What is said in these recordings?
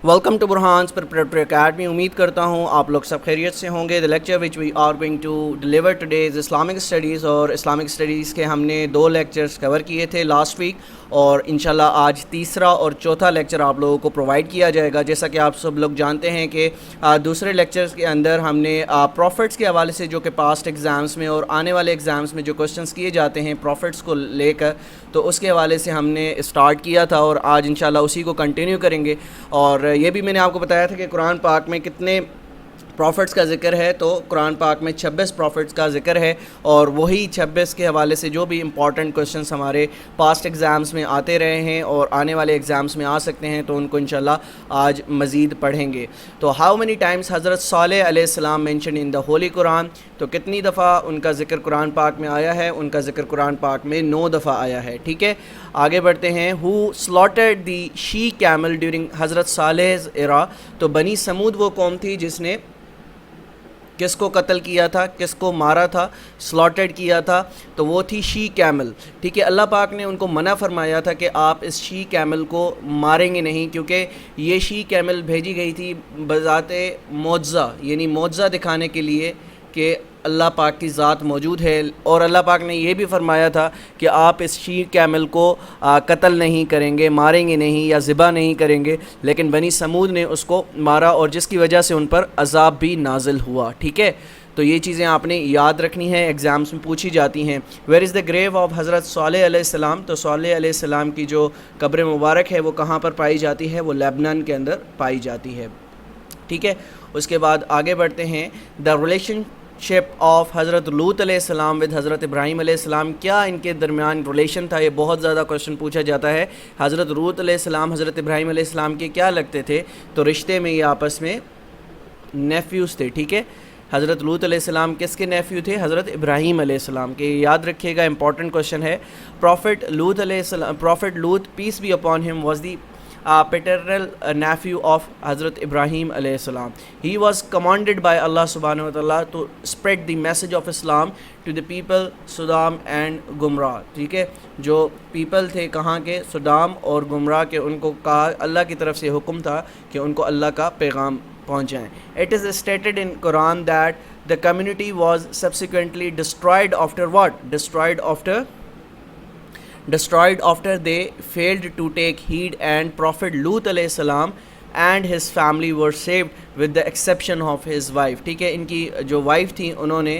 Welcome to Burhan's preparatory academy. امید کرتا ہوں آپ لوگ سب خیریت سے ہوں گے. The lecture which we are going to deliver today is Islamic studies, اور اسلامک اسٹڈیز کے ہم نے 2 لیکچرز کور کیے تھے لاسٹ ویک, اور انشاءاللہ آج تیسرا اور چوتھا لیکچر آپ لوگوں کو پرووائڈ کیا جائے گا. جیسا کہ آپ سب لوگ جانتے ہیں کہ دوسرے لیکچرز کے اندر ہم نے پروفٹس کے حوالے سے جو کہ پاسٹ ایگزامس میں اور آنے والے ایگزامس میں جو کوسچنس کیے جاتے ہیں پروفٹس کو لے کر, تو اس کے حوالے سے ہم نے اسٹارٹ کیا تھا, اور آج انشاءاللہ اسی کو کنٹینیو کریں گے. اور یہ بھی میں نے آپ کو بتایا تھا کہ قرآن پاک میں کتنے پروفٹس کا ذکر ہے, تو قرآن پاک میں 26 پروفٹس کا ذکر ہے, اور وہی 26 کے حوالے سے جو بھی امپورٹنٹ کوسچنس ہمارے پاسٹ ایگزامس میں آتے رہے ہیں اور آنے والے ایگزامس میں آ سکتے ہیں, تو ان کو انشاءاللہ آج مزید پڑھیں گے. تو ہاؤ مینی ٹائمز حضرت صالح علیہ السلام مینشن ان دا ہولی قرآن, تو کتنی دفعہ ان کا ذکر قرآن پاک میں آیا ہے؟ ان کا ذکر قرآن پاک میں 9 دفعہ آیا ہے. ٹھیک ہے, آگے بڑھتے ہیں. ہو سلاٹرڈ دی شی کیمل ڈیورنگ حضرت صالح's ایرا, تو بنی سمود وہ قوم تھی جس نے کس کو قتل کیا تھا, کس کو مارا تھا, سلاٹرڈ کیا تھا, تو وہ تھی شی کیمل. ٹھیک ہے, اللہ پاک نے ان کو منع فرمایا تھا کہ آپ اس شی کیمل کو ماریں گے نہیں, کیونکہ یہ شی کیمل بھیجی گئی تھی بذات معجزہ, یعنی معجزہ دکھانے کے لیے کہ اللہ پاک کی ذات موجود ہے. اور اللہ پاک نے یہ بھی فرمایا تھا کہ آپ اس شی کیمل کو قتل نہیں کریں گے, ماریں گے نہیں یا ذبح نہیں کریں گے, لیکن بنی سمود نے اس کو مارا, اور جس کی وجہ سے ان پر عذاب بھی نازل ہوا. ٹھیک ہے, تو یہ چیزیں آپ نے یاد رکھنی ہیں, ایگزامس میں پوچھی جاتی ہیں. ویئر از دا گریو آف حضرت صالح علیہ السلام, تو صالح علیہ السلام کی جو قبر مبارک ہے وہ کہاں پر پائی جاتی ہے؟ وہ لیبنان کے اندر پائی جاتی ہے. ٹھیک ہے, اس کے بعد آگے بڑھتے ہیں. دا ریلیشن شپ آف حضرت لوط علیہ السلام ود حضرت ابراہیم علیہ السلام, کیا ان کے درمیان ریلیشن تھا؟ یہ بہت زیادہ کوشچن پوچھا جاتا ہے. حضرت لوط علیہ السلام حضرت ابراہیم علیہ السلام کے کیا لگتے تھے؟ تو رشتے میں یہ آپس میں نیفیوز تھے. ٹھیک ہے, حضرت لوط علیہ السلام کس کے نیفیو تھے؟ حضرت ابراہیم علیہ السلام کے. یاد رکھیے گا, امپورٹنٹ کوشچن ہے. پروفٹ لوط علیہ السلام, پروفٹ لوط peace be upon him was the paternal nephew of حضرت ابراہیم علیہ السلام. He was commanded by Allah subhanahu wa ta'ala to spread the message of Islam to the people Sodom and Gomorrah. ٹھیک ہے, جو people تھے کہاں کے؟ صدام اور گمراہ کے, ان کو کہا, اللہ کی طرف سے حکم تھا کہ ان کو اللہ کا پیغام پہنچائیں. It is stated in Quran that the community was subsequently destroyed after what? Destroyed after they failed to take heed, and Prophet Lut alayhi salam and his family were saved with the exception of his wife. ٹھیک ہے, ان کی جو wife تھیں انہوں نے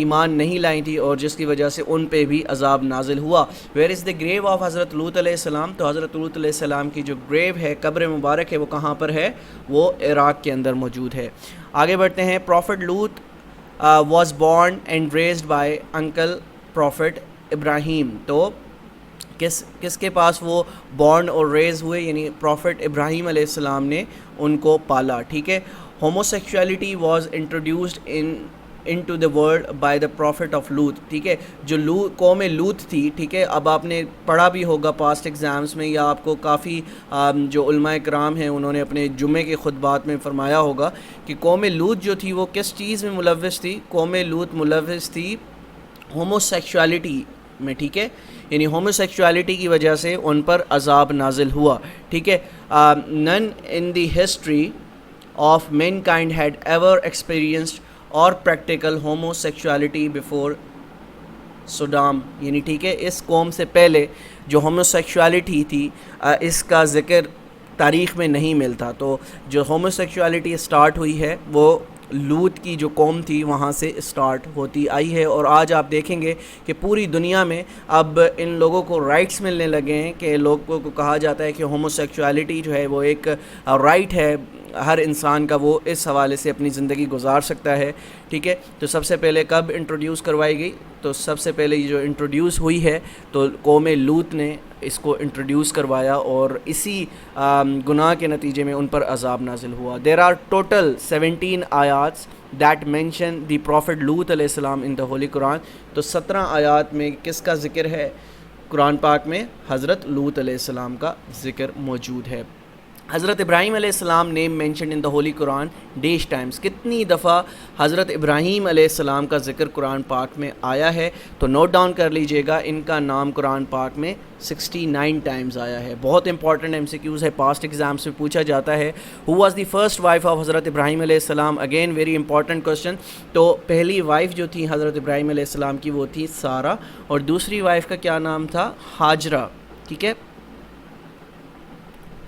ایمان نہیں لائی تھی, اور جس کی وجہ سے ان پہ بھی عذاب نازل ہوا. ویئر از دا گریو آف حضرت لوط علیہ السلام, تو حضرت لوط علیہ السلام کی جو گریو ہے, قبر مبارک ہے, وہ کہاں پر ہے؟ وہ عراق کے اندر موجود ہے. آگے بڑھتے ہیں. Prophet Lot was born and raised by uncle prophet Ibrahim, تو کس کے پاس وہ بورن اور ریز ہوئے؟ یعنی پروفٹ ابراہیم علیہ السلام نے ان کو پالا. ٹھیک ہے, homosexuality was introduced into the world by the prophet of Lut. ٹھیک ہے, جو قوم لوط تھی, ٹھیک ہے, اب آپ نے پڑھا بھی ہوگا پاسٹ ایگزامس میں, یا آپ کو کافی جو علماء کرام ہیں انہوں نے اپنے جمعے کے خطبات میں فرمایا ہوگا کہ قوم لوط جو تھی وہ کس چیز میں ملوث تھی؟ قوم لوط ملوث تھی ہوموسیکشولیٹی میں. ٹھیک ہے, یعنی ہوموسیکشولیٹی کی وجہ سے ان پر عذاب نازل ہوا. ٹھیک ہے, none in the history of mankind had ever experienced or practical homosexuality before Sodom. یعنی ٹھیک ہے, اس قوم سے پہلے جو ہوموسیکشولیٹی تھی اس کا ذکر تاریخ میں نہیں ملتا. تو جو ہوموسیکشولیٹی اسٹارٹ ہوئی ہے وہ لوط کی جو قوم تھی وہاں سے اسٹارٹ ہوتی آئی ہے. اور آج آپ دیکھیں گے کہ پوری دنیا میں اب ان لوگوں کو رائٹس ملنے لگے ہیں, کہ لوگوں کو کہا جاتا ہے کہ ہوموسیکشولیٹی جو ہے وہ ایک رائٹ ہے ہر انسان کا, وہ اس حوالے سے اپنی زندگی گزار سکتا ہے. ٹھیک ہے, تو سب سے پہلے کب انٹروڈیوس کروائی گئی؟ تو سب سے پہلے یہ جو انٹروڈیوس ہوئی ہے تو قوم لوط نے اس کو انٹروڈیوس کروایا, اور اسی گناہ کے نتیجے میں ان پر عذاب نازل ہوا. دیر آر ٹوٹل 17 آیاتس دیٹ مینشن دی پروفٹ لوط علیہ السلام ان دا ہولی قرآن. تو 17 آیات میں کس کا ذکر ہے قرآن پاک میں؟ حضرت لوط علیہ السلام کا ذکر موجود ہے. حضرت ابراہیم علیہ السلام name mentioned in the holy Quran dash times. کتنی دفعہ حضرت ابراہیم علیہ السلام کا ذکر قرآن پاک میں آیا ہے؟ تو نوٹ ڈاؤن کر لیجئے گا، ان کا نام قرآن پاک میں 69 ٹائمز آیا ہے. بہت امپورٹنٹ ایم سی کیوز ہے، پاسٹ ایگزامس میں پوچھا جاتا ہے. Who was the first wife of حضرت ابراہیم علیہ السلام؟ Again very important question. تو پہلی وائف جو تھی حضرت ابراہیم علیہ السلام کی وہ تھی سارہ، اور دوسری وائف کا کیا نام تھا؟ ہاجرہ. ٹھیک ہے،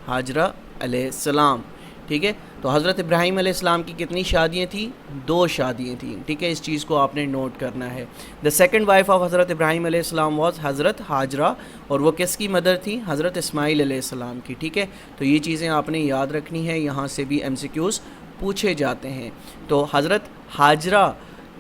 ہاجرہ علیہ السلام. ٹھیک ہے، تو حضرت ابراہیم علیہ السلام کی کتنی شادیاں تھیں؟ 2 شادیاں تھیں. ٹھیک ہے، اس چیز کو آپ نے نوٹ کرنا ہے. دا سیکنڈ وائف آف حضرت ابراہیم علیہ السلام واز حضرت ہاجرہ، اور وہ کس کی مدر تھی؟ حضرت اسماعیل علیہ السلام کی. ٹھیک ہے، تو یہ چیزیں آپ نے یاد رکھنی ہے، یہاں سے بھی ایم سی کیوز پوچھے جاتے ہیں. تو حضرت ہاجرہ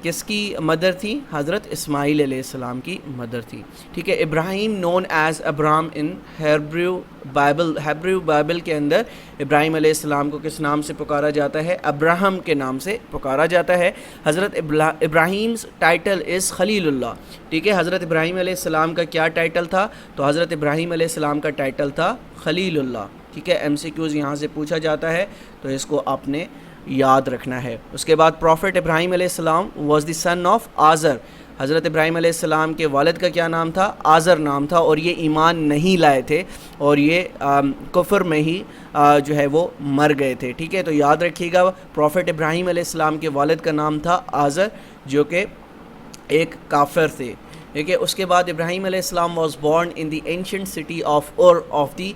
کس کی مدر تھی؟ حضرت اسماعیل علیہ السلام کی مدر تھی. ٹھیک ہے، ابراہیم نون ایز ابرام ان ہیبریو بائبل کے اندر ابراہیم علیہ السلام کو کس نام سے پکارا جاتا ہے؟ ابراہم کے نام سے پکارا جاتا ہے. حضرت ابراہیم's ٹائٹل از خلیل اللہ. ٹھیک ہے، حضرت ابراہیم علیہ السلام کا کیا ٹائٹل تھا؟ تو حضرت ابراہیم علیہ السلام کا ٹائٹل تھا خلیل اللہ. ٹھیک ہے، ایم سی کیوز یہاں سے پوچھا جاتا ہے، تو اس کو آپ نے یاد رکھنا ہے. اس کے بعد پروفٹ ابراہیم علیہ السلام واز دی سن آف آزر. حضرت ابراہیم علیہ السلام کے والد کا کیا نام تھا؟ آزر نام تھا، اور یہ ایمان نہیں لائے تھے، اور یہ کفر میں ہی جو ہے وہ مر گئے تھے. ٹھیک ہے، تو یاد رکھیے گا پروفٹ ابراہیم علیہ السلام کے والد کا نام تھا آزر، جو کہ ایک کافر تھے. ٹھیک ہے، اس کے بعد ابراہیم علیہ السلام was born in the ancient city of the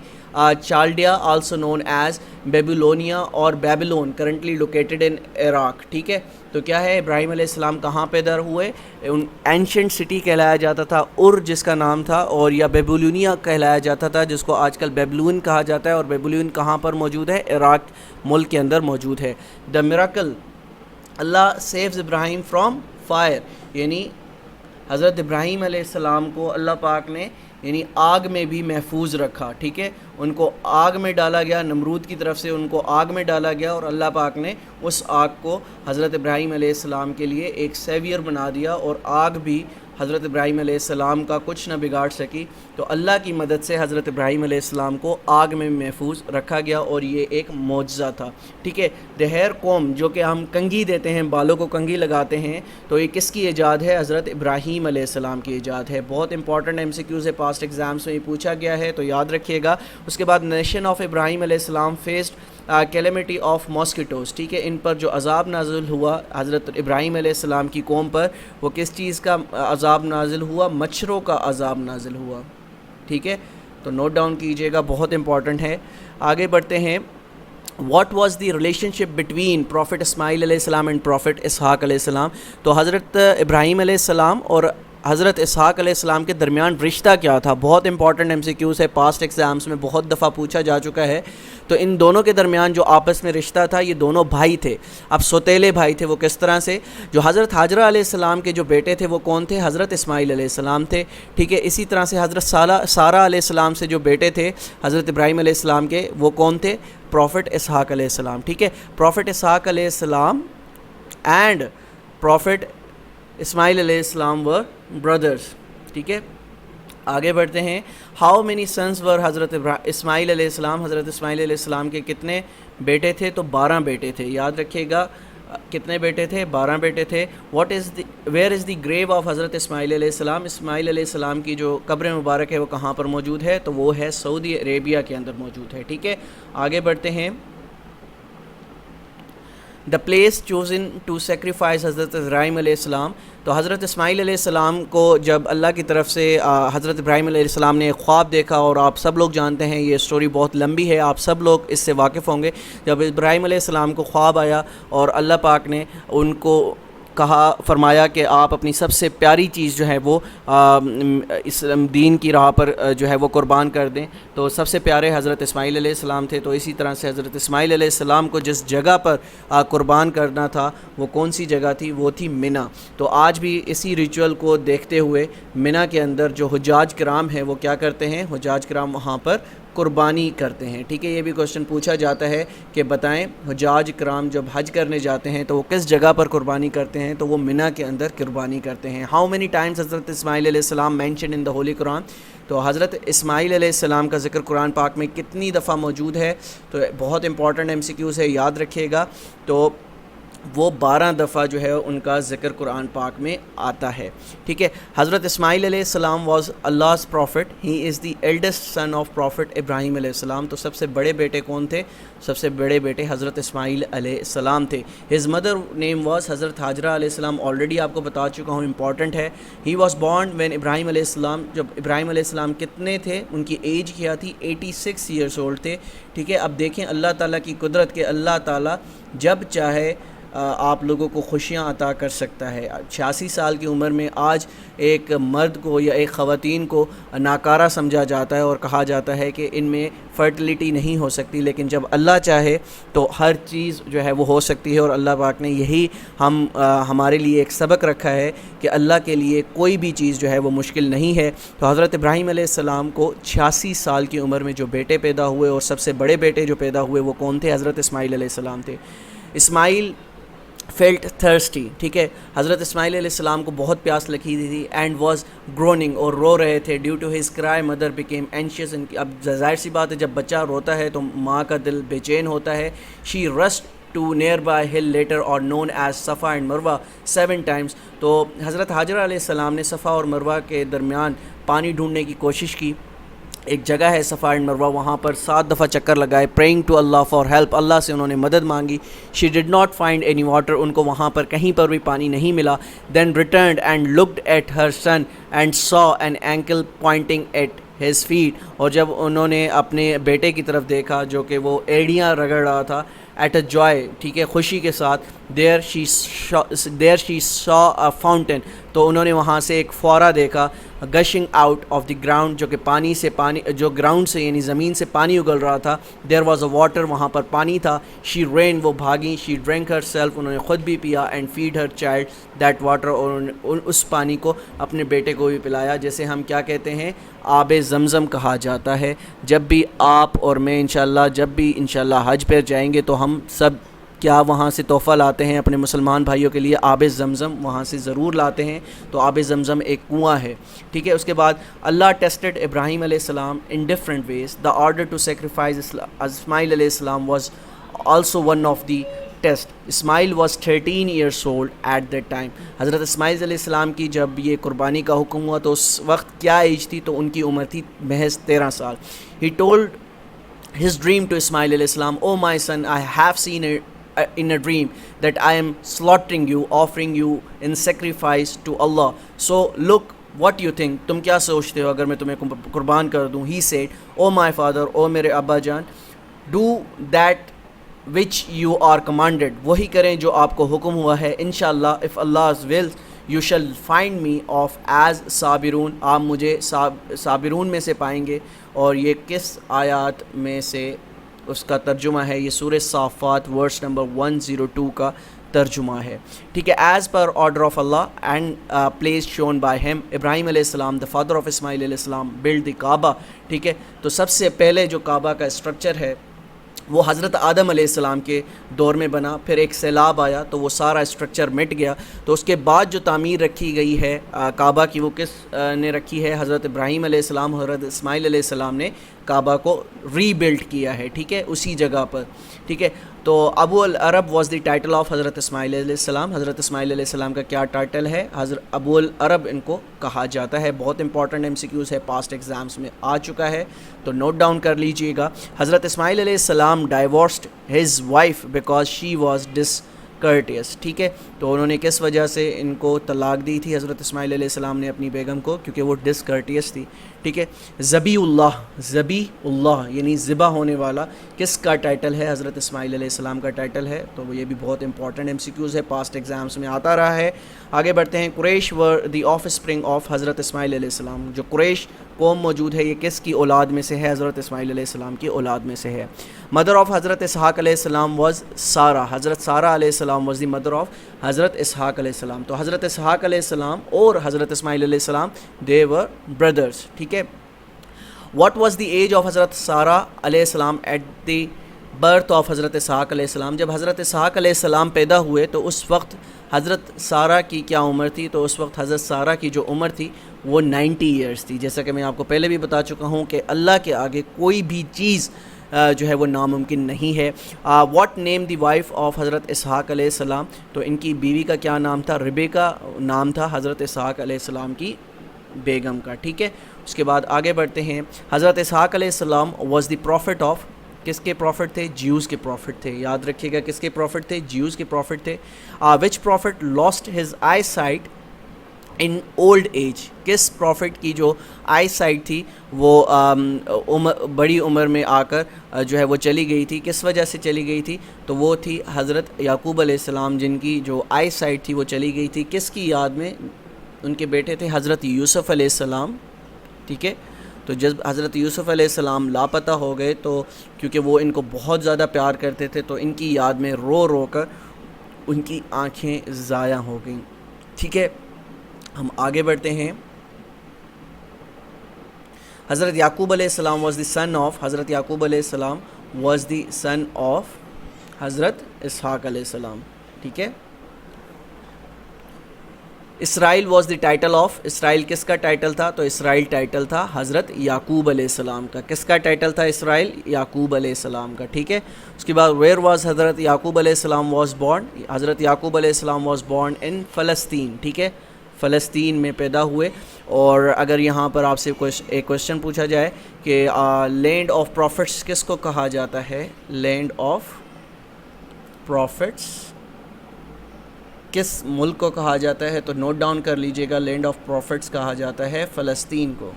Chaldea also known as Babylonia or Babylon currently located in Iraq. ٹھیک ہے، تو کیا ہے، ابراہیم علیہ السلام کہاں پیدا ہوئے؟ اینشنٹ سٹی کہلایا جاتا تھا جس کا نام تھا، اور یا بیبلونیا کہلایا جاتا تھا، جس کو آج کل بیبلون کہا جاتا ہے. اور بیبلون کہاں پر موجود ہے؟ عراق ملک کے اندر موجود ہے. The miracle Allah saves Ibrahim from fire, یعنی حضرت ابراہیم علیہ السلام کو اللہ پاک نے یعنی آگ میں بھی محفوظ رکھا. ٹھیک ہے، ان کو آگ میں ڈالا گیا، نمرود کی طرف سے ان کو آگ میں ڈالا گیا، اور اللہ پاک نے اس آگ کو حضرت ابراہیم علیہ السلام کے لیے ایک سیویئر بنا دیا، اور آگ بھی حضرت ابراہیم علیہ السلام کا کچھ نہ بگاڑ سکی. تو اللہ کی مدد سے حضرت ابراہیم علیہ السلام کو آگ میں محفوظ رکھا گیا، اور یہ ایک معجزہ تھا. ٹھیک ہے، دا ہیئر کوم، جو کہ ہم کنگھی دیتے ہیں، بالوں کو کنگھی لگاتے ہیں، تو یہ کس کی ایجاد ہے؟ حضرت ابراہیم علیہ السلام کی ایجاد ہے. بہت امپورٹنٹ ایم سی کیوز ہے، پاسٹ ایگزامس میں یہ پوچھا گیا ہے، تو یاد رکھیے گا. اس کے بعد نیشن آف ابراہیم علیہ السلام فیسڈ کیلیمٹی آف ماسکیٹوز. ٹھیک ہے، ان پر جو عذاب نازل ہوا حضرت ابراہیم علیہ السلام کی قوم پر، وہ کس چیز کا عذاب نازل ہوا؟ مچھروں کا عذاب نازل ہوا. ٹھیک ہے، تو نوٹ ڈاؤن کیجئے گا، بہت امپورٹنٹ ہے. آگے بڑھتے ہیں. What was the relationship between prophet Ismail علیہ السلام اینڈ پروفٹ اسحاق علیہ السلام؟ تو حضرت ابراہیم علیہ السلام اور حضرت اسحاق علیہ السلام کے درمیان رشتہ کیا تھا؟ بہت امپورٹنٹ ایم سی کیوز ہے، پاسٹ ایگزامس میں بہت دفعہ پوچھا جا چکا ہے. تو ان دونوں کے درمیان جو آپس میں رشتہ تھا، یہ دونوں بھائی تھے. اب سوتیلے بھائی تھے. وہ کس طرح سے؟ جو حضرت ہاجرہ علیہ السلام کے جو بیٹے تھے وہ کون تھے؟ حضرت اسماعیل علیہ السلام تھے. ٹھیک ہے، اسی طرح سے حضرت سارہ علیہ السلام سے جو بیٹے تھے حضرت ابراہیم علیہ السلام کے، وہ کون تھے؟ پروفٹ اسحاق علیہ السلام. ٹھیک ہے، پروفٹ اسحاق علیہ السلام اینڈ پروفٹ اسماعیل علیہ السلام ور بردرز. ٹھیک ہے، آگے بڑھتے ہیں. ہاؤ مینی سنس ور حضرت اسماعیل علیہ السلام؟ حضرت اسماعیل علیہ السلام کے کتنے بیٹے تھے؟ تو 12 بیٹے تھے. یاد رکھیے گا کتنے بیٹے تھے؟ 12 بیٹے تھے. ویئر از دی گریو آف حضرت اسماعیل علیہ السلام؟ اسماعیل علیہ السلام کی جو قبر مبارک ہے وہ کہاں پر موجود ہے؟ تو وہ ہے سعودی عربیہ کے اندر موجود ہے. ٹھیک ہے، آگے بڑھتے ہیں. The place chosen to sacrifice حضرت ابراہیم علیہ السلام. تو حضرت اسماعیل علیہ السلام کو جب اللہ کی طرف سے حضرت ابراہیم علیہ السلام نے ایک خواب دیکھا، اور آپ سب لوگ جانتے ہیں یہ سٹوری بہت لمبی ہے، آپ سب لوگ اس سے واقف ہوں گے. جب ابراہیم علیہ السلام کو خواب آیا اور اللہ پاک نے ان کو فرمایا کہ آپ اپنی سب سے پیاری چیز جو ہے وہ اس دین کی راہ پر جو ہے وہ قربان کر دیں، تو سب سے پیارے حضرت اسماعیل علیہ السلام تھے. تو اسی طرح سے حضرت اسماعیل علیہ السلام کو جس جگہ پر قربان کرنا تھا وہ کون سی جگہ تھی؟ وہ تھی منا. تو آج بھی اسی ریچول کو دیکھتے ہوئے منا کے اندر جو حجاج کرام ہیں وہ کیا کرتے ہیں؟ حجاج کرام وہاں پر قربانی کرتے ہیں. ٹھیک ہے, یہ بھی کوشچن پوچھا جاتا ہے کہ بتائیں حجاج کرام جب حج کرنے جاتے ہیں تو وہ کس جگہ پر قربانی کرتے ہیں؟ تو وہ منی کے اندر قربانی کرتے ہیں. ہاؤ مینی ٹائمز حضرت اسماعیل علیہ السلام مینشن ان دا ہولی قرآن؟ تو حضرت اسماعیل علیہ السلام کا ذکر قرآن پاک میں کتنی دفعہ موجود ہے؟ تو بہت امپورٹنٹ ایم سی کیوز ہے, یاد رکھیے گا. تو وہ 12 دفعہ جو ہے ان کا ذکر قرآن پاک میں آتا ہے. ٹھیک ہے, حضرت اسماعیل علیہ السلام was Allah's prophet. He is the eldest son of prophet ابراہیم علیہ السلام. تو سب سے بڑے بیٹے کون تھے؟ سب سے بڑے بیٹے حضرت اسماعیل علیہ السلام تھے. ہز مدر نیم واز حضرت ہاجرہ علیہ السلام. آلریڈی آپ کو بتا چکا ہوں, امپورٹنٹ ہے. ہی واز بورن وین ابراہیم علیہ السلام. جب ابراہیم علیہ السلام کتنے تھے؟ ان کی ایج کیا تھی؟ 86 ایئرس اولڈ تھے. ٹھیک ہے, اب دیکھیں اللہ تعالیٰ کی قدرت کہ اللہ تعالیٰ جب چاہے آپ لوگوں کو خوشیاں عطا کر سکتا ہے. 86 سال کی عمر میں آج ایک مرد کو یا ایک خواتین کو ناکارہ سمجھا جاتا ہے اور کہا جاتا ہے کہ ان میں فرٹیلیٹی نہیں ہو سکتی, لیکن جب اللہ چاہے تو ہر چیز جو ہے وہ ہو سکتی ہے. اور اللہ پاک نے یہی ہمارے لیے ایک سبق رکھا ہے کہ اللہ کے لیے کوئی بھی چیز جو ہے وہ مشکل نہیں ہے. تو حضرت ابراہیم علیہ السلام کو 86 سال کی عمر میں جو بیٹے پیدا ہوئے اور سب سے بڑے بیٹے جو پیدا ہوئے وہ کون تھے؟ حضرت اسماعیل علیہ السلام تھے. اسماعیل فیلٹ تھرسٹی. ٹھیک ہے, حضرت اسماعیل علیہ السلام کو بہت پیاس لگی تھی اینڈ واز گروننگ, اور رو رہے تھے. ڈیو ٹو ہز کرائے مدر بیکیم اینشیس. اب ظاہر سی بات ہے جب بچہ روتا ہے تو ماں کا دل بے چین ہوتا ہے. شی رسٹ ٹو نیئر بائی ہل لیٹر اور نون ایز صفا اینڈ مروہ 7 ٹائمز. تو حضرت ہاجرہ علیہ السلام نے صفا اور مروہ کے درمیان پانی ڈھونڈنے کی کوشش کی. ایک جگہ ہے صفا اینڈ مروہ, وہاں پر 7 دفعہ چکر لگائے. Praying to Allah for help, Allah سے انہوں نے مدد مانگی. She did not find any water, ان کو وہاں پر کہیں پر بھی پانی نہیں ملا. Then returned and looked at her son and saw an ankle pointing at his feet. اور جب انہوں نے اپنے بیٹے کی طرف دیکھا جو کہ وہ ایڑیاں رگڑ رہا تھا, ایٹ اے جوائے, ٹھیک ہے, خوشی کے ساتھ. دیر شی سا اے فاؤنٹین, تو انہوں نے وہاں سے ایک فوارہ دیکھا. Gushing out of the ground, جو کہ پانی جو گراؤنڈ سے یعنی زمین سے پانی اگل رہا تھا. دیر واز اے واٹر, وہاں پر پانی تھا. شی رین, وہ بھاگی. شی ڈرنک ہر سیلف, انہوں نے خود بھی پیا. And fed her child that water, اور اس پانی کو اپنے بیٹے کو بھی پلایا. جیسے ہم کیا کہتے ہیں, آب زمزم کہا جاتا ہے. جب بھی آپ اور میں انشاءاللہ جب بھی انشاءاللہ حج پہ جائیں گے تو ہم سب کیا وہاں سے تحفہ لاتے ہیں اپنے مسلمان بھائیوں کے لیے؟ آب زمزم وہاں سے ضرور لاتے ہیں. تو آب زمزم ایک کنواں ہے. ٹھیک ہے, اس کے بعد اللہ ٹیسٹڈ ابراہیم علیہ السلام in different ways. The order to sacrifice Ismail علیہ السلام was also one of the test. Ismail was 13 years old at that time. حضرت اسماعیل علیہ السلام کی جب یہ قربانی کا حکم ہوا تو اس وقت کیا ایج تھی؟ تو ان کی عمر تھی محض 13 سال. He told his dream to Ismail alayhi salam, oh my son, I have seen in a dream that I am slaughtering you, offering you in sacrifice to Allah. So look, what you think? تم کیا سوچتے ہو اگر میں تمہیں قربان کر دوں؟ He said, oh my father, oh میرے ابا جان, do that which you are commanded. وہی کریں جو آپ کو حکم ہوا ہے. انشاءاللہ if Allah's will you shall find me of as صابرون, آپ مجھے صابرون میں سے پائیں گے. اور یہ کس آیات میں سے اس کا ترجمہ ہے؟ یہ سورہ صافات ورس نمبر 102 کا ترجمہ ہے. ٹھیک ہے, as per order of Allah and place shown by him. Ibrahim علیہ السلام دا فادر آف اسماعیل علیہ السلام بلڈ دی کعبہ. ٹھیک ہے, تو سب سے پہلے جو کعبہ کا اسٹرکچر ہے وہ حضرت آدم علیہ السلام کے دور میں بنا. پھر ایک سیلاب آیا تو وہ سارا اسٹرکچر مٹ گیا. تو اس کے بعد جو تعمیر رکھی گئی ہے کعبہ کی وہ کس نے رکھی ہے؟ حضرت ابراہیم علیہ السلام, حضرت اسماعیل علیہ السلام نے کعبہ کو ری بلڈ کیا ہے. ٹھیک ہے, اسی جگہ پر. ٹھیک ہے, تو ابو العرب واز دی ٹائٹل آف حضرت اسماعیل علیہ السلام. حضرت اسماعیل علیہ السلام کا کیا ٹائٹل ہے؟ حضرت ابو العرب ان کو کہا جاتا ہے. بہت امپورٹنٹ ایم سی کیوز ہے, پاسٹ ایگزامس میں آ چکا ہے, تو نوٹ ڈاؤن کر لیجئے گا. حضرت اسماعیل علیہ السلام divorced his wife because she was discourteous. ٹھیک ہے, تو انہوں نے کس وجہ سے ان کو طلاق دی تھی حضرت اسماعیل علیہ السلام نے اپنی بیگم کو؟ کیونکہ وہ ڈسکرٹیس تھی. ٹھیک ہے, ذبیح اللہ یعنی ذبح ہونے والا کس کا ٹائٹل ہے؟ حضرت اسماعیل علیہ السلام کا ٹائٹل ہے. تو یہ بھی بہت امپورٹنٹ ایم سی کیوز ہے, پاسٹ ایگزامس میں آتا رہا ہے. آگے بڑھتے ہیں. قریش ور دی آف اسپرنگ آف حضرت اسماعیل علیہ السلام. جو قریش قوم موجود ہے یہ کس کی اولاد میں سے ہے؟ حضرت اسماعیل علیہ السلام کی اولاد میں سے ہے. مدر آف حضرت اسحاق علیہ السلام واز سارہ. حضرت سارہ علیہ السلام واز دی مدر آف حضرت اسحاق علیہ السلام. تو حضرت اسحاق علیہ السلام اور حضرت اسماعیل علیہ السلام دے ور بردرز. ٹھیک ہے. What was the age of حضرت سارہ علیہ السلام ایٹ دی برتھ آف حضرت اسحاق علیہ السلام؟ جب حضرت اسحاق علیہ السلام پیدا ہوئے تو اس وقت حضرت سارہ کی کیا عمر تھی؟ تو اس وقت حضرت سارہ کی جو عمر تھی وہ 90 ایئرس تھی. جیسا کہ میں آپ کو پہلے بھی بتا چکا ہوں کہ اللہ کے آگے کوئی بھی چیز جو ہے وہ ناممکن نہیں ہے. What name the wife of حضرت اسحاق علیہ السلام؟ تو ان کی بیوی کا کیا نام تھا؟ ربیکہ نام تھا حضرت اسحاق علیہ السلام کی بیگم کا. ٹھیک ہے, اس کے بعد آگے بڑھتے ہیں. حضرت اسحاق علیہ السلام واز دی پروفٹ آف, کس کے پروفٹ تھے؟ جیوز کے پروفٹ تھے. یاد رکھیے گا کس کے پروفٹ تھے؟ جیوز کے پروفٹ تھے. Which prophet lost his eyesight in old age? کس پروفٹ کی جو آئی سائٹ تھی وہ بڑی عمر میں آ کر جو ہے وہ چلی گئی تھی. کس وجہ سے چلی گئی تھی؟ تو وہ تھی حضرت یعقوب علیہ السلام, جن کی جو آئی سائٹ تھی وہ چلی گئی تھی. کس کی یاد میں؟ ان کے بیٹے تھے حضرت یوسف علیہ السلام. ٹھیک ہے, تو جب حضرت یوسف علیہ السلام لاپتہ ہو گئے تو کیونکہ وہ ان کو بہت زیادہ پیار کرتے تھے تو ان کی یاد میں رو رو کر ان کی آنکھیں ضائع ہو گئیں. ٹھیک ہے, ہم آگے بڑھتے ہیں. حضرت یعقوب علیہ السلام واز دی سن آف, حضرت یعقوب علیہ السلام واز دی سن آف حضرت اسحاق علیہ السلام. ٹھیک ہے. اسرائیل واز دی ٹائٹل آف, اسرائیل کس کا ٹائٹل تھا؟ تو اسرائیل ٹائٹل تھا حضرت یعقوب علیہ السلام کا. کس کا ٹائٹل تھا اسرائیل؟ یعقوب علیہ السلام کا. ٹھیک ہے, اس کے بعد ویئر واز حضرت یعقوب علیہ السلام واز بورن؟ حضرت یعقوب علیہ السلام واز بورن ان فلسطین. ٹھیک ہے, فلسطین میں پیدا ہوئے. اور اگر یہاں پر آپ سے ایک کوشچن پوچھا جائے کہ لینڈ آف پروفٹس کس کو کہا جاتا ہے؟ لینڈ آف پروفٹس کس ملک کو کہا جاتا ہے؟ تو نوٹ ڈاؤن کر لیجئے گا, لینڈ آف پروفٹس کہا جاتا ہے فلسطین کو.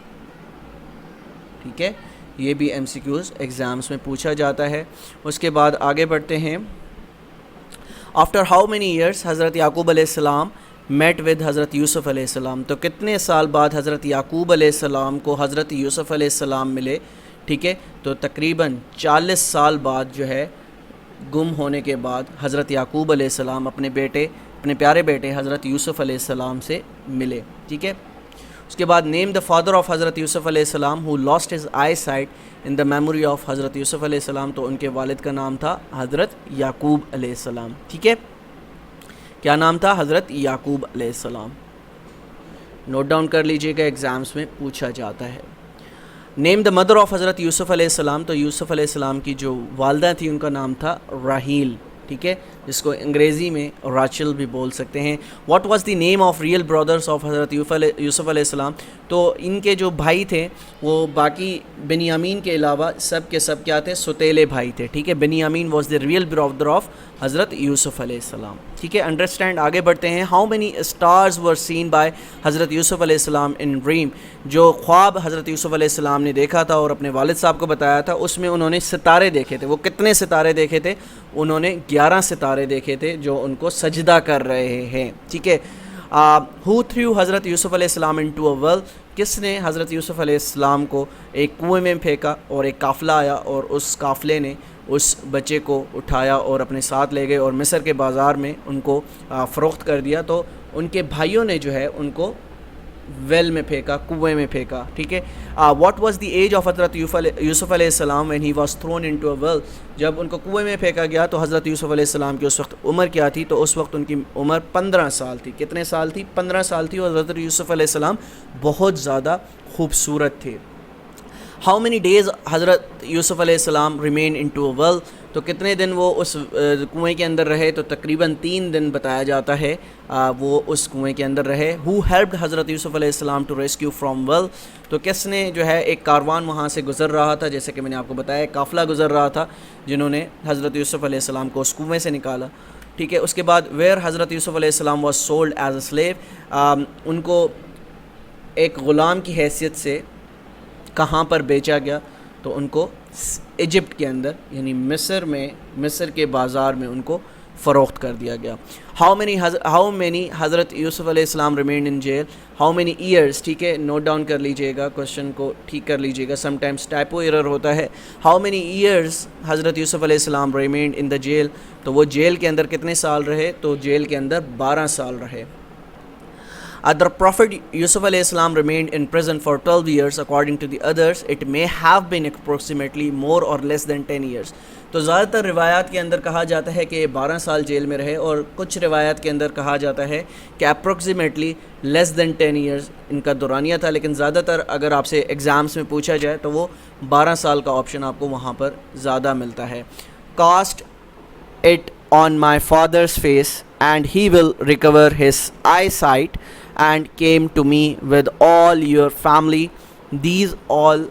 ٹھیک ہے, یہ بھی ایم سی کیوز ایگزامس میں پوچھا جاتا ہے. اس کے بعد آگے بڑھتے ہیں. آفٹر ہاؤ مینی ایئرس حضرت یعقوب علیہ السلام میٹ ود حضرت یوسف علیہ السلام؟ تو کتنے سال بعد حضرت یعقوب علیہ السلام کو حضرت یوسف علیہ السلام ملے؟ ٹھیک ہے, تو تقریباً 40 سال بعد جو ہے گم ہونے کے بعد حضرت یعقوب علیہ السلام اپنے پیارے بیٹے حضرت یوسف علیہ السلام سے ملے. ٹھیک ہے, اس کے بعد نیم دا فادر آف حضرت یوسف علیہ السلام who lost his eyesight in the memory of حضرت یوسف علیہ السلام؟ تو ان کے والد کا نام تھا حضرت یعقوب علیہ السلام. ٹھیک ہے, کیا نام تھا؟ حضرت یعقوب علیہ السلام. نوٹ ڈاؤن کر لیجئے گا, ایگزامس میں پوچھا جاتا ہے. نیم دا مدر آف حضرت یوسف علیہ السلام؟ تو یوسف علیہ السلام کی جو والدہ تھی ان کا نام تھا راہیل. ٹھیک ہے, جس کو انگریزی میں راچل بھی بول سکتے ہیں. What was the name of real brothers of حضرت یوسف علیہ السلام؟ تو ان کے جو بھائی تھے وہ باقی بنیامین کے علاوہ سب کے سب کیا تھے؟ ستیلے بھائی تھے. ٹھیک ہے, Binyamin was the real Brother of حضرت یوسف علیہ السلام. ٹھیک ہے, انڈرسٹینڈ. آگے بڑھتے ہیں. How many stars were seen by حضرت یوسف علیہ السلام ان ڈریم؟ جو خواب حضرت یوسف علیہ السلام نے دیکھا تھا اور اپنے والد صاحب کو بتایا تھا, اس میں انہوں نے ستارے دیکھے تھے. وہ کتنے ستارے دیکھے تھے؟ انہوں نے 11 ستارے دیکھے تھے جو ان کو سجدہ کر رہے ہیں. ٹھیک ہے. ہو تھریو حضرت یوسف علیہ السلام انٹو اے ویل؟ کس نے حضرت یوسف علیہ السلام کو ایک کنویں میں پھینکا اور ایک قافلہ آیا اور اس قافلے نے اس بچے کو اٹھایا اور اپنے ساتھ لے گئے اور مصر کے بازار میں ان کو فروخت کر دیا. تو ان کے بھائیوں نے جو ہے ان کو ویل میں پھینکا, کنویں میں پھینکا. ٹھیک ہے. What was the age of حضرت یوسف علیہ السلام when he was thrown into a well? جب ان کو کنویں میں پھینکا گیا تو حضرت یوسف علیہ السلام کی اس وقت عمر کیا تھی؟ تو اس وقت ان کی عمر 15 سال تھی. کتنے سال تھی؟ 15 سال تھی. اور حضرت یوسف علیہ السلام بہت زیادہ خوبصورت تھے. ہاؤ مینی ڈیز حضرت یوسف علیہ السلام ریمین انٹو اے ویل؟ تو کتنے دن وہ اس کنویں کے اندر رہے؟ تو تقریباً 3 دن بتایا جاتا ہے وہ اس کنویں کے اندر رہے. ہو ہیلپڈ حضرت یوسف علیہ السلام ٹو ریسکیو فرام ویل؟ تو کس نے جو ہے, ایک کاروان وہاں سے گزر رہا تھا, جیسے کہ میں نے آپ کو بتایا ایک قافلہ گزر رہا تھا جنہوں نے حضرت یوسف علیہ السلام کو اس کنویں سے نکالا. ٹھیک ہے. اس کے بعد ویئر حضرت یوسف علیہ السلام was sold as a slave? ان کو ایک غلام کی حیثیت سے کہاں پر بیچا گیا؟ تو ان کو ایجپٹ کے اندر یعنی مصر کے بازار میں ان کو فروخت کر دیا گیا. ہاؤ مینی حضرت یوسف علیہ السلام remained in jail? How many years? ٹھیک ہے, نوٹ ڈاؤن کر لیجئے گا, کوشچن کو ٹھیک کر لیجئے گا, سم ٹائمس ٹائپو ایرر ہوتا ہے. ہاؤ مینی ایئرس حضرت یوسف علیہ السلام ریمینڈ ان دا جیل؟ تو وہ جیل کے اندر کتنے سال رہے؟ تو جیل کے اندر 12 سال رہے. The Prophet Yusuf alayhi salam remained in prison for 12 years. According to the others, it may have been approximately more or less than 10 years. تو زیادہ تر روایات کے اندر کہا جاتا ہے کہ 12 سال جیل میں رہے، اور کچھ روایات کے اندر کہا جاتا ہے کہ approximately less then 10 years in کا دورانیہ تھا، لیکن زیادہ تر اگر آپ سے ایگزامس میں پوچھا جائے تو وہ 12 سال کا آپشن آپ کو وہاں پر زیادہ ملتا ہے. Cast it on my father's face and he will recover his eyesight and came to me with all your family. These all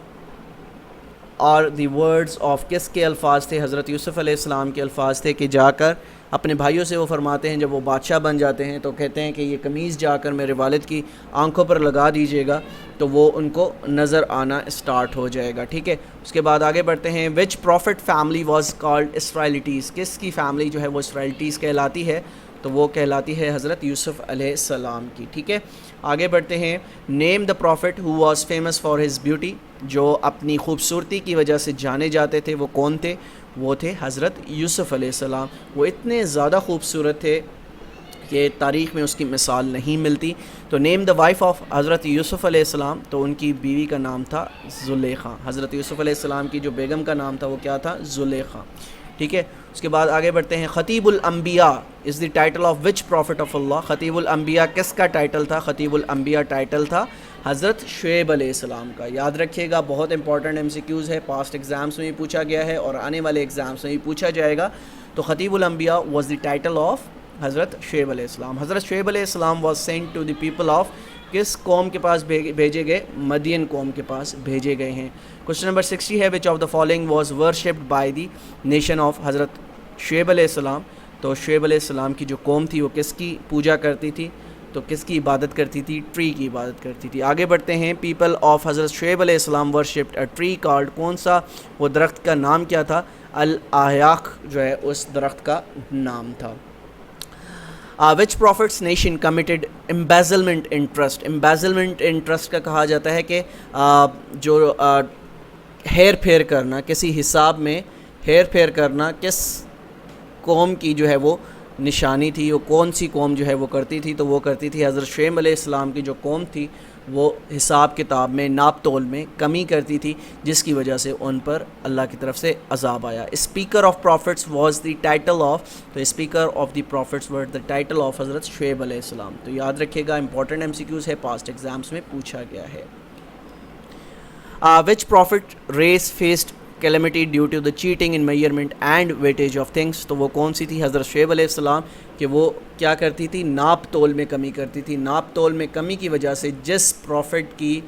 اور دی ورڈز آف کس کے الفاظ تھے؟ حضرت یوسف علیہ السلام کے الفاظ تھے کہ جا کر اپنے بھائیوں سے وہ فرماتے ہیں جب وہ بادشاہ بن جاتے ہیں تو کہتے ہیں کہ یہ قمیض جا کر میرے والد کی آنکھوں پر لگا دیجیے گا تو وہ ان کو نظر آنا اسٹارٹ ہو جائے گا. ٹھیک ہے، اس کے بعد آگے بڑھتے ہیں. وچ پروفٹ فیملی واز کالڈ اسرائیلیٹیز؟ کس کی فیملی جو ہے وہ اسرائیلیٹیز کہلاتی ہے؟ تو وہ کہلاتی ہے حضرت یوسف علیہ السلام کی. ٹھیک ہے، آگے بڑھتے ہیں. Name the prophet who was famous for his beauty? جو اپنی خوبصورتی کی وجہ سے جانے جاتے تھے وہ کون تھے؟ وہ تھے حضرت یوسف علیہ السلام. وہ اتنے زیادہ خوبصورت تھے کہ تاریخ میں اس کی مثال نہیں ملتی. تو نیم دا وائف آف حضرت یوسف علیہ السلام، تو ان کی بیوی کا نام تھا زلیخا. حضرت یوسف علیہ السلام کی جو بیگم کا نام تھا وہ کیا تھا؟ زلیخا. ٹھیک ہے، اس کے بعد آگے بڑھتے ہیں. خطیب الانبیاء is the title of which prophet of Allah? خطیب الانبیاء کس کا ٹائٹل تھا؟ خطیب الانبیاء ٹائٹل تھا حضرت شعیب علیہ السلام کا. یاد رکھیے گا، بہت امپورٹنٹ ایم سی کیوز ہے، پاسٹ ایگزامس میں بھی پوچھا گیا ہے اور آنے والے ایگزامس میں بھی پوچھا جائے گا. تو خطیب الانبیاء واز دی ٹائٹل آف حضرت شعیب علیہ السلام. حضرت شعیب علیہ السلام was sent to the people of کس قوم کے پاس بھیجے گئے؟ مدین قوم کے پاس بھیجے گئے ہیں. کوشچن نمبر 60 ہے. Which of the following was worshipped by the nation of حضرت شعیب علیہ السلام؟ تو شعیب علیہ السلام کی جو قوم تھی وہ کس کی پوجا کرتی تھی؟ تو کس کی عبادت کرتی تھی؟ ٹری کی عبادت کرتی تھی. آگے بڑھتے ہیں. پیپل آف حضرت شعیب علیہ السلام ورشپڈ اے ٹری کالڈ؟ کون سا وہ درخت کا نام کیا تھا؟ الاحیاق جو ہے اس درخت کا نام تھا. Which prophets nation committed embezzlement interest? Embezzlement interest کا کہا جاتا ہے کہ جو ہیر پھیر کرنا، کسی حساب میں ہیر پھیر کرنا کس قوم کی جو ہے وہ نشانی تھی؟ وہ کون سی قوم جو ہے وہ کرتی تھی؟ تو وہ کرتی تھی حضرت شعیب علیہ السلام کی جو قوم تھی وہ حساب کتاب میں، ناپ تول میں کمی کرتی تھی، جس کی وجہ سے ان پر اللہ کی طرف سے عذاب آیا. Speaker of prophets was the title of? تو speaker of the prophets were the title of حضرت شعیب علیہ السلام. تو یاد رکھیے گا، امپورٹنٹ ایم سی کیوز ہے، پاسٹ ایگزامس میں پوچھا گیا ہے. Which prophet race faced calamity due to the cheating in measurement and weightage of things? تو وہ کون سی تھی؟ حضرت شعیب علیہ السلام، کہ وہ کیا کرتی تھی؟ ناپ تول میں کمی کرتی تھی. ناپ تول میں کمی کی وجہ سے جس پروفٹ کی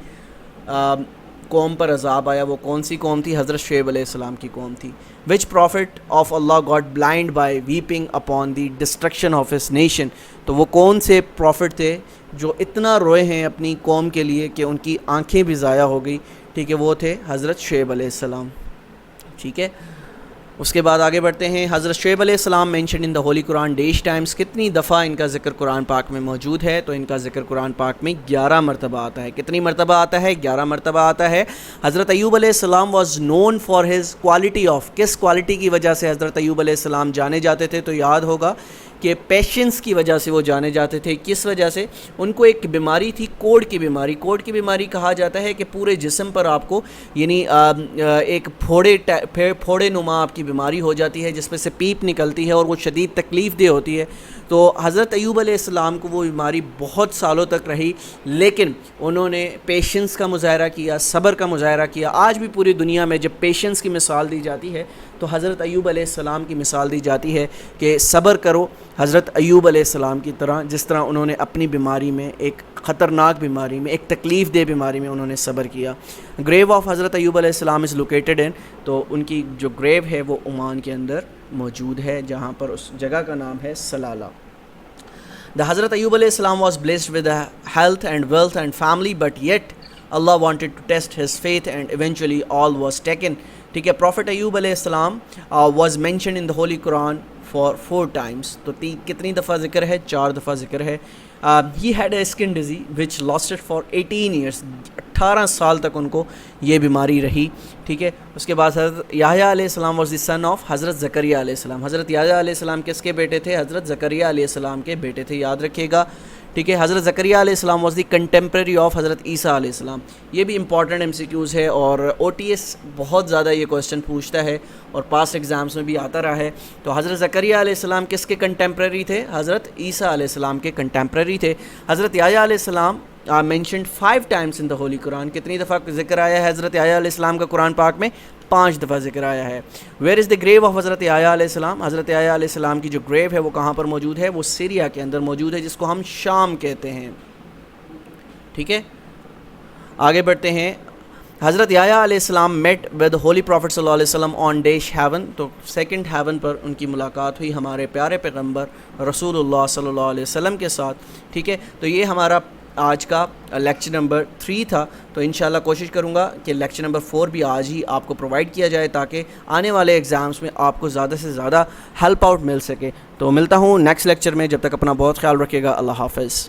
قوم پر عذاب آیا وہ کون سی قوم تھی؟ حضرت شعیب علیہ السلام کی قوم تھی. Which prophet of Allah got blind by weeping upon the destruction of his nation? تو وہ کون سے پروفٹ تھے جو اتنا روئے ہیں اپنی قوم کے لیے کہ ان کی آنکھیں بھی ضائع ہو گئی؟ ٹھیک ہے، وہ تھے حضرت شعیب علیہ السلام. ٹھیک ہے، اس کے بعد آگے بڑھتے ہیں. حضرت شعیب علیہ السلام mentioned in the holy Quran dash times? کتنی دفعہ ان کا ذکر قرآن پاک میں موجود ہے؟ تو ان کا ذکر قرآن پاک میں 11 مرتبہ آتا ہے. کتنی مرتبہ آتا ہے؟ 11 مرتبہ آتا ہے. حضرت ایوب علیہ السلام was known for his quality of? کس کوالٹی کی وجہ سے حضرت ایوب علیہ السلام جانے جاتے تھے؟ تو یاد ہوگا کہ پیشنس کی وجہ سے وہ جانے جاتے تھے. کس وجہ سے؟ ان کو ایک بیماری تھی، کوڑ کی بیماری. کوڑ کی بیماری کہا جاتا ہے کہ پورے جسم پر آپ کو یعنی ایک پھوڑے نما آپ کی بیماری ہو جاتی ہے جس میں سے پیپ نکلتی ہے اور وہ شدید تکلیف دہ ہوتی ہے. تو حضرت ایوب علیہ السلام کو وہ بیماری بہت سالوں تک رہی، لیکن انہوں نے پیشنس کا مظاہرہ کیا، صبر کا مظاہرہ کیا. آج بھی پوری دنیا میں جب پیشنس کی مثال دی جاتی ہے تو حضرت ایوب علیہ السلام کی مثال دی جاتی ہے کہ صبر کرو حضرت ایوب علیہ السلام کی طرح، جس طرح انہوں نے اپنی بیماری میں، ایک خطرناک بیماری میں، ایک تکلیف دہ بیماری میں انہوں نے صبر کیا. گریو آف حضرت ایوب علیہ السلام از لوکیٹڈ ان؟ تو ان کی جو گریو ہے وہ عمان کے اندر موجود ہے، جہاں پر اس جگہ کا نام ہے سلالہ. The حضرت ایوب علیہ السلام was blessed with health and wealth and family, but yet Allah wanted to test his faith and eventually all was taken. ٹھیک ہے، پروفٹ ایوب علیہ السلام was mentioned in the Holy Quran for 4 times. تو کتنی دفعہ ذکر ہے؟ 4 دفعہ ذکر ہے. He had a skin disease which lasted for 18 years. 18 سال تک ان کو یہ بیماری رہی. ٹھیک ہے، اس کے بعد حضرت یحییٰ علیہ السلام was the son of حضرت زکریا علیہ السلام. حضرت یحییٰ علیہ السلام کس کے بیٹے تھے؟ حضرت زکریا علیہ السلام کے بیٹے تھے. یاد رکھیے گا. ٹھیک ہے. حضرت زکریا علیہ السلام واز دی کنٹمپریری آف حضرت عیسیٰ علیہ السلام. یہ بھی امپورٹنٹ ایم سی کیوز ہے اور او ٹی ایس بہت زیادہ یہ کویشچن پوچھتا ہے اور پاسٹ ایگزامس میں بھی آتا رہا ہے. تو حضرت زکریا علیہ السلام کس کے کنٹمپریری تھے؟ حضرت عیسیٰ علیہ السلام کے کنٹمپریری تھے. حضرت یحییٰ علیہ السلام mentioned 5 times in the holy قرآن. کتنی دفعہ ذکر آیا ہے حضرت یحییٰ علیہ السلام کا قرآن پاک میں؟ 5 دفعہ ذکر آیا ہے. ویئر از دا گریو آف حضرت یحییٰ علیہ السلام؟ حضرت یحییٰ علیہ السلام کی جو گریو ہے وہ کہاں پر موجود ہے؟ وہ سیریا کے اندر موجود ہے، جس کو ہم شام کہتے ہیں. ٹھیک ہے، آگے بڑھتے ہیں. حضرت یحییٰ علیہ السلام میٹ ود ہولی پروفٹ صلی اللہ علیہ وسلم آن ڈیش ہیون. تو سیکنڈ ہیون پر ان کی ملاقات ہوئی ہمارے پیارے پیغمبر رسول اللہ صلی اللہ علیہ وسلم کے ساتھ. ٹھیک ہے، تو یہ ہمارا آج کا لیکچر نمبر 3 تھا. تو انشاءاللہ کوشش کروں گا کہ لیکچر نمبر 4 بھی آج ہی آپ کو پرووائڈ کیا جائے تاکہ آنے والے ایگزامس میں آپ کو زیادہ سے زیادہ ہیلپ آؤٹ مل سکے. تو ملتا ہوں نیکسٹ لیکچر میں، جب تک اپنا بہت خیال رکھیے گا. اللہ حافظ.